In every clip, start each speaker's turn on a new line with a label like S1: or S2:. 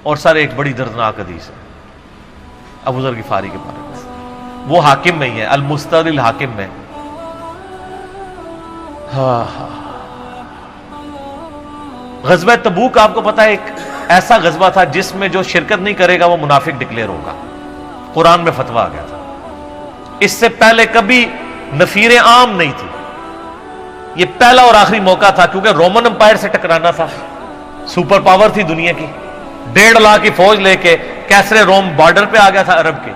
S1: اور سر ایک بڑی دردناک حدیث ہے ابو ذر غفاری کے بارے میں، وہ حاکم میں ہی ہے، المستدرک الحاکم میں. غزوہ تبوک آپ کو پتا ہے ایک ایسا غزوہ تھا جس میں جو شرکت نہیں کرے گا وہ منافق ڈکلیئر ہوگا. قرآن میں فتویٰ آ گیا تھا. اس سے پہلے کبھی نفیر عام نہیں تھی. یہ پہلا اور آخری موقع تھا کیونکہ رومن امپائر سے ٹکرانا تھا. سپر پاور تھی دنیا کی، 1.5 لاکھ کی فوج لے کے کیسرے روم بارڈر پہ آ گیا تھا عرب کے.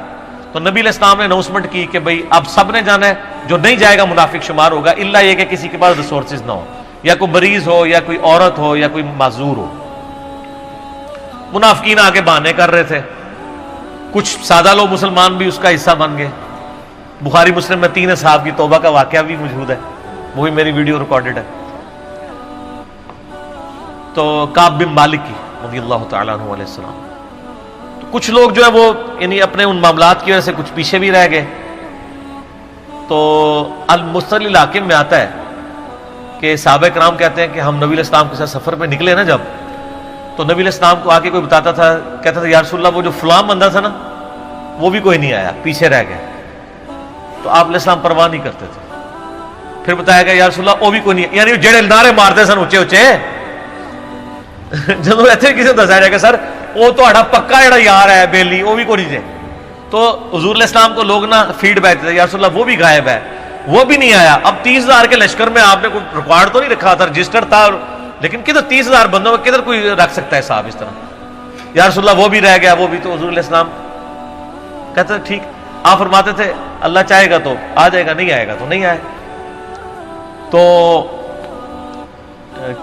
S1: تو نبی علیہ السلام نے اناؤنسمنٹ کی کہ بھئی اب سب نے جانا ہے، جو نہیں جائے گا منافق شمار ہوگا، الا یہ کہ کسی کے پاس ریسورسز نہ ہو، یا کوئی مریض ہو، یا کوئی عورت ہو، یا کوئی معذور ہو. منافقین آگے بہانے کر رہے تھے. کچھ سادہ لوگ مسلمان بھی اس کا حصہ بن گئے. بخاری مسلم میں 3 اصحاب کی توبہ کا واقعہ بھی موجود ہے، وہ بھی میری ویڈیو ریکارڈڈ ہے. تو کعب بن مالک کی رضی اللہ تعالیٰ عنہ علیہ السلام، تو کچھ لوگ جو ہے وہ یعنی اپنے ان معاملات کی وجہ سے کچھ پیچھے بھی رہ گئے. تو المستدرک الحاکم میں آتا ہے کہ صحابہ کرام کہتے ہیں کہ ہم نبی علیہ السلام کے ساتھ سفر پہ نکلے نا جب، تو نبی علیہ السلام کو آ کے کوئی بتاتا تھا، کہتا تھا یا رسول اللہ وہ جو فلاں بندہ تھا نا وہ بھی کوئی نہیں آیا، پیچھے رہ گئے. تو آپ علیہ السلام پرواہ نہیں کرتے تھے. پھر بتایا گیا یا رسول اللہ وہ بھی کوئی نہیں، یعنی جڑے نعرے مارتے سن اچے اچے جب ایسے کسی کو دسایا جائے گا سر وہ تو پکا جڑا یار ہے بیلی وہ بھی کوئی نہیں تھے. تو حضور علیہ السلام کو لوگ نا فیڈ بیک دیتے یا رسول اللہ وہ بھی غائب ہے، وہ بھی نہیں آیا. اب 30,000 کے لشکر میں آپ نے کوئی ریکارڈ تو نہیں رکھا تھا، رجسٹر تھا، لیکن کدھر 30,000 بندوں میں کدھر کوئی رکھ سکتا ہے صاحب اس طرح. یا رسول اللہ وہ بھی رہ گیا، وہ بھی. تو حضور علیہ السلام کہتے ہیں ٹھیک. آپ فرماتے تھے اللہ چاہے گا تو آ جائے گا، نہیں آئے گا تو نہیں آئے. تو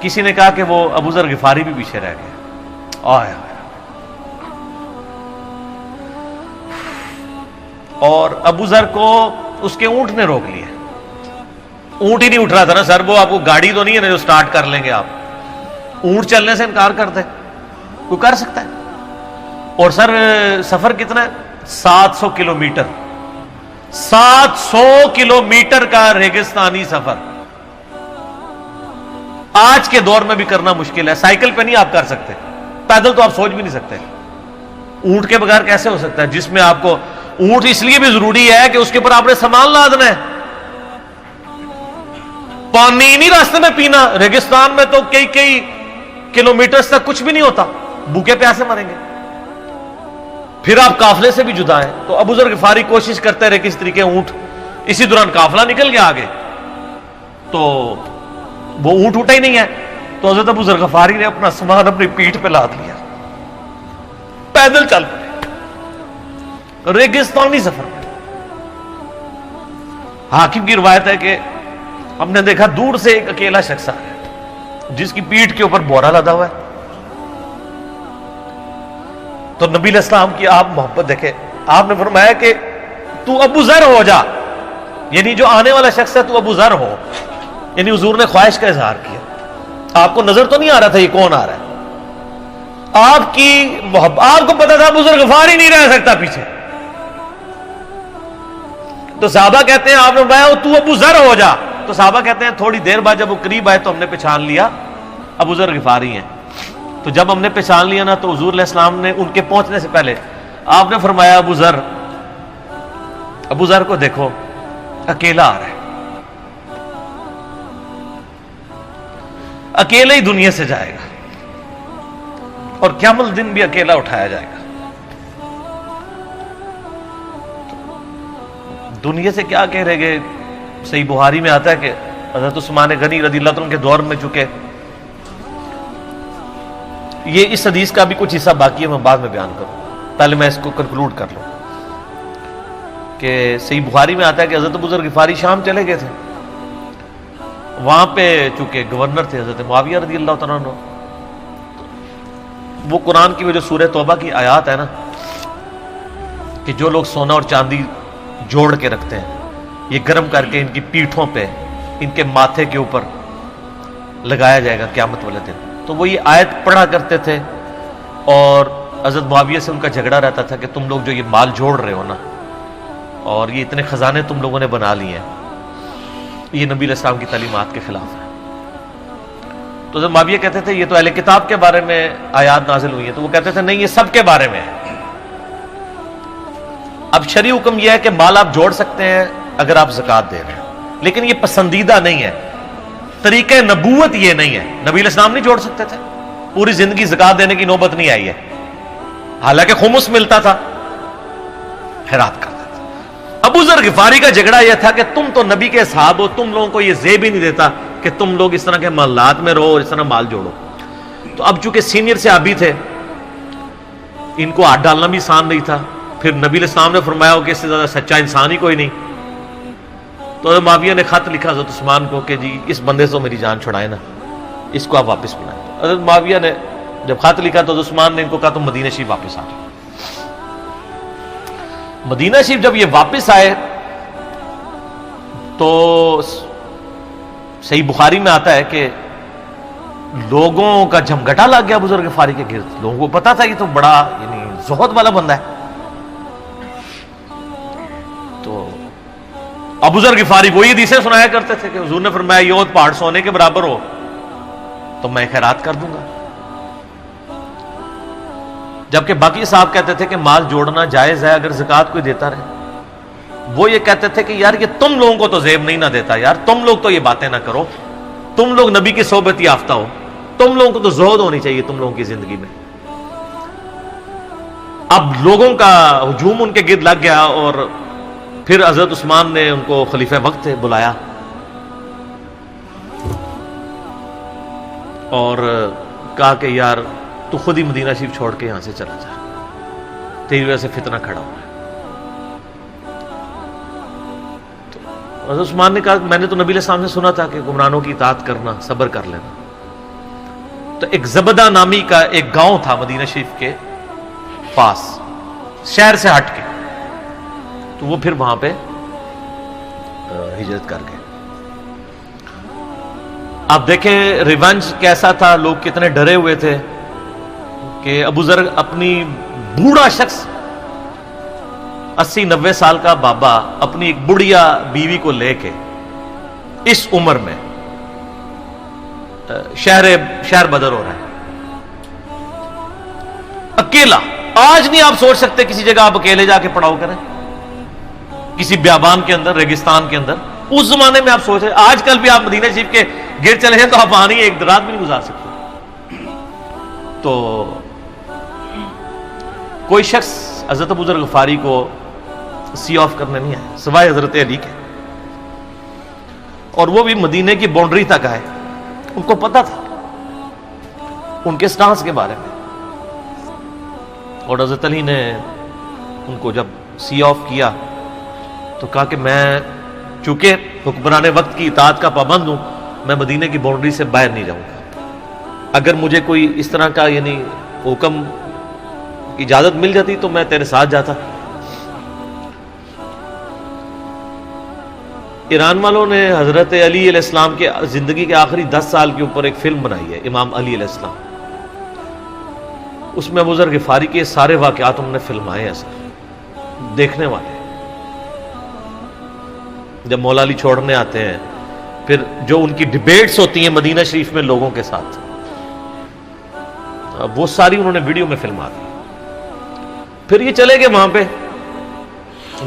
S1: کسی نے کہا کہ وہ ابو ذر غفاری بھی پیچھے رہ گئے. آیا اور ابو ذر کو اس کے اونٹ نے روک لیا. اونٹ ہی نہیں اٹھ رہا تھا نا سر، وہ آپ کو گاڑی تو نہیں ہے نا جو سٹارٹ کر لیں گے آپ. اونٹ چلنے سے انکار کرتے کوئی کر سکتا ہے. اور سر سفر کتنا ہے؟ 700 کلومیٹر. 700 کلومیٹر کا ریگستانی سفر آج کے دور میں بھی کرنا مشکل ہے. سائیکل پہ نہیں آپ کر سکتے، پیدل تو آپ سوچ بھی نہیں سکتے. اونٹ کے بغیر کیسے ہو سکتا ہے؟ جس میں آپ کو اونٹ اس لیے بھی ضروری ہے کہ اس کے اوپر آپ نے سامان لادنا ہے. پانی نہیں راستے میں پینا. ریگستان میں تو کئی کلومیٹرز تک کچھ بھی نہیں ہوتا، بھوکے پیاسے مریں گے. پھر آپ قافلے سے بھی جدا ہیں. تو ابو ذر غفاری کوشش کرتے رہے کس طریقے اونٹ، اسی دوران قافلہ نکل گیا آگے، تو وہ اونٹ اٹھا ہی نہیں ہے. تو حضرت ابو ذر غفاری نے اپنا سامان اپنی پیٹھ پہ لاد لیا، پیدل چل پڑے ریگستانی سفر میں. حاکم کی روایت ہے کہ ہم نے دیکھا دور سے ایک اکیلا شخص آ گیا جس کی پیٹھ کے اوپر بورا لدا ہوا ہے. تو نبی علیہ السلام کی آپ محبت دیکھیں، آپ نے فرمایا کہ تو ابو ذر ہو جا، یعنی جو آنے والا شخص ہے تو ابو ذر ہو. یعنی حضور نے خواہش کا اظہار کیا. آپ کو نظر تو نہیں آ رہا تھا یہ کون آ رہا ہے، آپ کی محبت. آپ کو پتا تھا ابو ذر غفاری نہیں رہ سکتا پیچھے. تو صحابہ کہتے ہیں آپ نے فرمایا تو ابو ذر ہو جا. تو صحابہ کہتے ہیں تھوڑی دیر بعد جب وہ قریب آئے تو ہم نے پہچان لیا ابو ذر غفاری ہیں. تو جب ہم نے پہچان لیا نا تو حضور علیہ السلام نے ان کے پہنچنے سے پہلے آپ نے فرمایا ابو ذر کو دیکھو اکیلا آ رہا ہے، اکیلے ہی دنیا سے جائے گا اور قیامت دن بھی اکیلا اٹھایا جائے گا. دنیا سے کیا کہہ رہے گے؟ صحیح بخاری میں آتا ہے کہ حضرت عثمان غنی رضی اللہ عنہ کے دور میں چکے. یہ اس حدیث کا بھی کچھ حصہ باقی ہے، میں بعد میں بیان کروں، پہلے میں اس کو کنکلوڈ کر لوں. کہ صحیح بخاری میں آتا ہے کہ حضرت ابو ذر غفاری شام چلے گئے تھے. وہاں پہ چونکہ گورنر تھے حضرت معاویہ رضی اللہ تعالیٰ عنہ. وہ قرآن کی وہ جو سورہ توبہ کی آیات ہے نا کہ جو لوگ سونا اور چاندی جوڑ کے رکھتے ہیں یہ گرم کر کے ان کی پیٹھوں پہ، ان کے ماتھے کے اوپر لگایا جائے گا قیامت والے دن. تو وہ یہ آیت پڑھا کرتے تھے اور حضرت معاویہ سے ان کا جھگڑا رہتا تھا کہ تم لوگ جو یہ مال جوڑ رہے ہو نا اور یہ اتنے خزانے تم لوگوں نے بنا لیے ہیں، یہ نبی علیہ السلام کی تعلیمات کے خلاف ہے. تو جب معاویہ کہتے تھے یہ تو اہل کتاب کے بارے میں آیات نازل ہوئی ہیں، تو وہ کہتے تھے نہیں، یہ سب کے بارے میں ہے۔ اب شرعی حکم یہ ہے کہ مال آپ جوڑ سکتے ہیں اگر آپ زکوٰۃ دے رہے ہیں، لیکن یہ پسندیدہ نہیں ہے، طریقہ نبوت یہ نہیں ہے۔ نبی علیہ السلام نہیں جوڑ سکتے تھے، پوری زندگی زکوٰۃ دینے کی نوبت نہیں آئی ہے، حالانکہ خمس ملتا تھا، خیرات کرتے تھے۔ ابو ذر غفاری کا جھگڑا یہ تھا کہ تم تو نبی کے اصحاب ہو، تم لوگوں کو یہ زیب ہی نہیں دیتا کہ تم لوگ اس طرح کے محلات میں رہو اور اس طرح مال جوڑو۔ تو اب چونکہ سینئر صحابی تھے، ان کو ہاتھ ڈالنا بھی آسان نہیں تھا، پھر نبی علیہ السلام نے فرمایا کہ اس سے زیادہ سچا انسان ہی کوئی نہیں۔ تو معاویہ نے خط لکھا حضرت عثمان کو کہ جی اس بندے سے میری جان چھڑائے نا، اس کو آپ واپس بلائیں۔ حضرت معاویہ نے جب خط لکھا تو حضرت عثمان نے ان کو کہا تم مدینہ شریف واپس آ جاؤ۔ مدینہ شریف جب یہ واپس آئے تو صحیح بخاری میں آتا ہے کہ لوگوں کا جھمگٹا لگ گیا ابو ذر غفاری کے گرد۔ لوگوں کو پتا تھا یہ تو بڑا یعنی زہد والا بندہ ہے۔ تو ابو ذر غفاری وہی حدیثیں سنایا کرتے تھے کہ حضور نے فرمایا یہ احد پہاڑ سونے کے برابر ہو تو میں خیرات کر دوں گا، جبکہ باقی صاحب کہتے تھے کہ مال جوڑنا جائز ہے اگر زکوٰۃ کوئی دیتا رہے۔ وہ یہ کہتے تھے کہ یار یہ تم لوگوں کو تو زیب نہیں نہ دیتا، یار تم لوگ تو یہ باتیں نہ کرو، تم لوگ نبی کی صحبت یافتہ ہو، تم لوگوں کو تو زہد ہونی چاہیے تم لوگوں کی زندگی میں۔ اب لوگوں کا ہجوم ان کے گرد لگ گیا اور پھر حضرت عثمان نے ان کو خلیفہ وقت بلایا اور کہا کہ یار تو خود ہی مدینہ شریف چھوڑ کے یہاں سے چلا جا، تیری وجہ سے فتنہ کھڑا ہوا ہے۔ تو حضرت عثمان نے کہا میں نے تو نبی علیہ السلام سے سنا تھا کہ حکمرانوں کی اطاعت کرنا، صبر کر لینا۔ تو ایک زبدہ نامی کا ایک گاؤں تھا مدینہ شریف کے پاس، شہر سے ہٹ کے، تو وہ پھر وہاں پہ ہجرت کر گئے۔ آپ دیکھیں ریونج کیسا تھا، لوگ کتنے ڈرے ہوئے تھے کہ ابو ذر اپنی بوڑھا شخص 80-90 سال کا بابا اپنی ایک بڑھیا بیوی کو لے کے اس عمر میں شہر بدر ہو رہا ہے اکیلا۔ آج نہیں آپ سوچ سکتے کسی جگہ آپ اکیلے جا کے پڑاؤ کریں، کسی بیابان کے اندر، ریگستان کے اندر۔ اس زمانے میں آپ سوچ رہے، آج کل بھی آپ مدینہ شریف کے گرد چلے ہیں تو آپ وہاں نہیں ایک رات بھی نہیں گزار سکتے۔ تو کوئی شخص حضرت ابو ذر غفاری کو سی آف کرنے نہیں آیا سوائے حضرت علی کے، اور وہ بھی مدینے کی باؤنڈری تک آئے۔ ان کو پتا تھا ان کے سٹانس کے بارے میں، اور حضرت علی نے ان کو جب سی آف کیا تو کہا کہ میں چونکہ حکمران وقت کی اطاعت کا پابند ہوں، میں مدینے کی باؤنڈری سے باہر نہیں جاؤں گا۔ اگر مجھے کوئی اس طرح کا یعنی حکم اجازت مل جاتی تو میں تیرے ساتھ جاتا۔ ایران والوں نے حضرت علی علیہ السلام کے زندگی کے آخری 10 سال کے اوپر ایک فلم بنائی ہے، امام علی علیہ السلام۔ اس میں ابو ذر غفاری کے سارے واقعات انہوں نے فلمائے ہیں، سر دیکھنے والے جب مولا علی چھوڑنے آتے ہیں، پھر جو ان کی ڈیبیٹس ہوتی ہیں مدینہ شریف میں لوگوں کے ساتھ، وہ ساری انہوں نے ویڈیو میں فلما دی۔ پھر یہ چلے گئے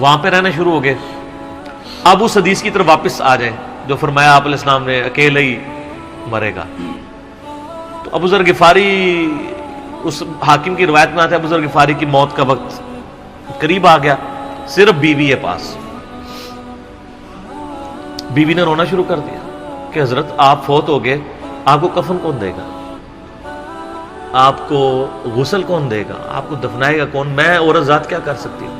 S1: وہاں پہ رہنا شروع ہو گئے۔ اب اس حدیث کی طرف واپس آ جائیں جو فرمایا آپ علیہ السلام نے اکیلے ہی مرے گا۔ تو ابو ذر غفاری، اس حاکم کی روایت میں آتا ہے ابو ذر غفاری کی موت کا وقت قریب آ گیا، صرف بیوی ہے پاس۔ بیوی نے رونا شروع کر دیا کہ حضرت آپ فوت ہو گئے، آپ کو کفن کون دے گا، آپ کو غسل کون دے گا، آپ کو دفنائے گا کون، میں عورت ذات کیا کر سکتی ہوں۔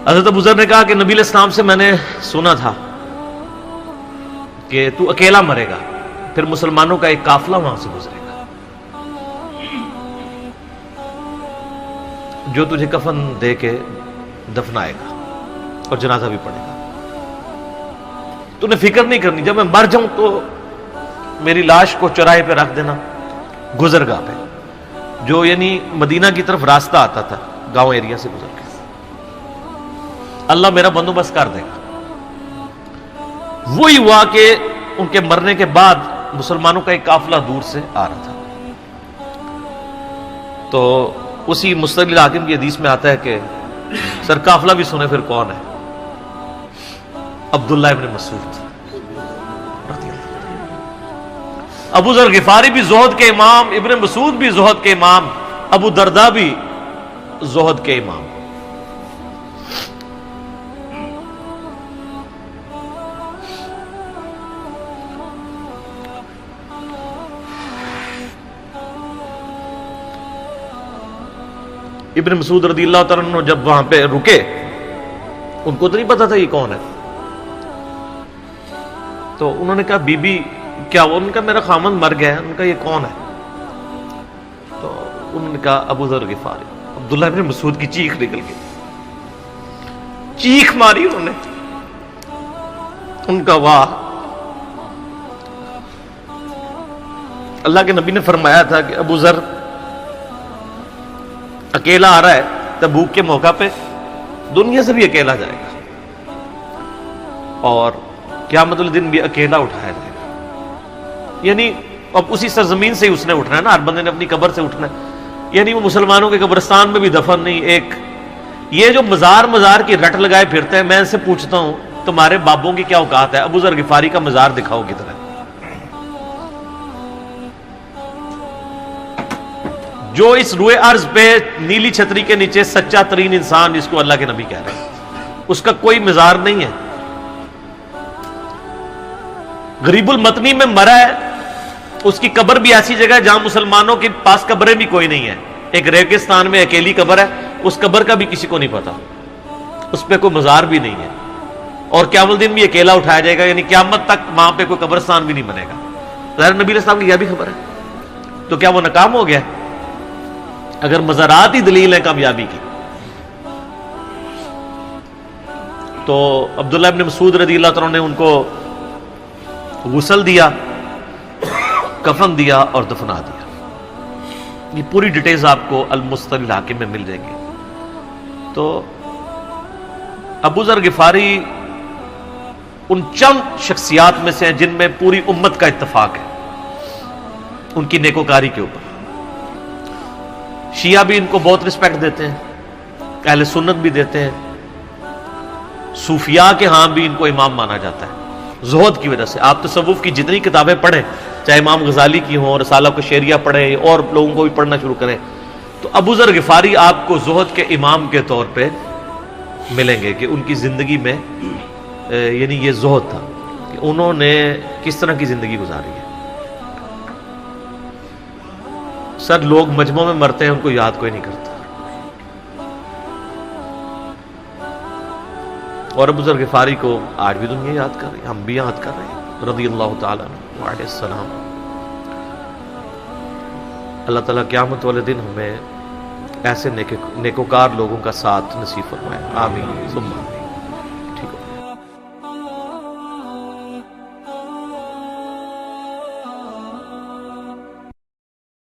S1: حضرت ابو ذر نے کہا کہ نبی علیہ السلام سے میں نے سنا تھا کہ تو اکیلا مرے گا، پھر مسلمانوں کا ایک قافلہ وہاں سے گزرے گا جو تجھے کفن دے کے دفنائے گا اور جنازہ بھی پڑے گا۔ تو نے فکر نہیں کرنی، جب میں مر جاؤں تو میری لاش کو چوراہے پہ رکھ دینا، گزرگاہ پہ، جو یعنی مدینہ کی طرف راستہ آتا تھا گاؤں ایریا سے گزر کے، اللہ میرا بندوبست کر دے گا۔ وہی ہوا کہ ان کے مرنے کے بعد مسلمانوں کا ایک قافلہ دور سے آ رہا تھا. تو اسی مستدل حاکم کی حدیث میں آتا ہے کہ سر قافلہ بھی سنے پھر کون ہے؟ عبداللہ ابن مسعود. ابو ذر غفاری بھی زہد کے امام، ابن مسعود بھی زہد کے امام، ابو درداء بھی زہد کے امام. ابن مسعود رضی اللہ تعالیٰ عنہ جب وہاں پہ رکے، ان کو تو نہیں پتا تھا یہ کون ہے. تو انہوں نے کہا بی بی کیا وہ؟ ان کا میرا خامند مر گیا ہے. ان کا یہ کون ہے؟ تو انہوں نے کہا ابو ذر غفاری. عبداللہ ابن مسعود کی چیخ نکل گئی، چیخ ماری انہوں نے. ان کا واہ، اللہ کے نبی نے فرمایا تھا کہ ابو ذر اکیلا آ رہا ہے تبوک کے موقع پہ، دنیا سے بھی اکیلا جائے گا اور قیامت الدین بھی اکیلا اٹھایا جائے گا. یعنی اب اسی سرزمین سے ہی اس نے اٹھنا ہے نا، ہر بندے نے اپنی قبر سے اٹھنا ہے. یعنی وہ مسلمانوں کے قبرستان میں بھی دفن نہیں. ایک یہ جو مزار کی رٹ لگائے پھرتے ہیں، میں ان سے پوچھتا ہوں تمہارے بابوں کی کیا اوقات ہے؟ ابو ذر غفاری کا مزار دکھاؤ کدھر ہے. جو اس روئے ارض پہ نیلی چھتری کے نیچے سچا ترین انسان جس کو اللہ کے نبی کہہ رہے ہیں، اس کا کوئی مزار نہیں ہے. غریب المتنی میں مرا ہے، اس کی قبر بھی ایسی جگہ ہے جہاں مسلمانوں کے پاس قبریں بھی کوئی نہیں ہے. ایک ریگستان میں اکیلی قبر ہے، اس قبر کا بھی کسی کو نہیں پتا، اس پہ کوئی مزار بھی نہیں ہے. اور قیامت الدین بھی اکیلا اٹھایا جائے گا، یعنی قیامت تک وہاں پہ کوئی قبرستان بھی نہیں بنے گا. ظاہر نبی علیہ السلام کی یہ بھی خبر ہے. تو کیا وہ ناکام ہو گیا اگر مزارات ہی دلیل ہے کامیابی کی؟ تو عبداللہ ابن مسعود رضی اللہ تعالیٰ نے ان کو غسل دیا، کفن دیا اور دفنا دیا. یہ پوری ڈیٹیلز آپ کو المستدل حاکم میں مل جائیں گے. تو ابو ذر غفاری ان چند شخصیات میں سے ہیں جن میں پوری امت کا اتفاق ہے ان کی نیکوکاری کے اوپر. شیعہ بھی ان کو بہت رسپیکٹ دیتے ہیں، اہل سنت بھی دیتے ہیں، صوفیاء کے ہاں بھی ان کو امام مانا جاتا ہے زہد کی وجہ سے. آپ تصوف کی جتنی کتابیں پڑھیں، چاہے امام غزالی کی ہوں، رسالہ قشیریہ پڑھیں اور لوگوں کو بھی پڑھنا شروع کریں، تو ابو ذر غفاری آپ کو زہد کے امام کے طور پہ ملیں گے کہ ان کی زندگی میں یعنی یہ زہد تھا کہ انہوں نے کس طرح کی زندگی گزاری ہے. سر لوگ مجمع میں مرتے ہیں، ان کو یاد کوئی نہیں کرتا. اور ابو ذر غفاری کو آج بھی دنیا یاد کر رہی ہے، ہم بھی یاد کر رہے ہیں رضی اللہ تعالیٰ عنہ علیہ السلام. اللہ تعالیٰ قیامت والے دن ہمیں ایسے نیکوکار لوگوں کا ساتھ نصیب فرمائے. آمین ثم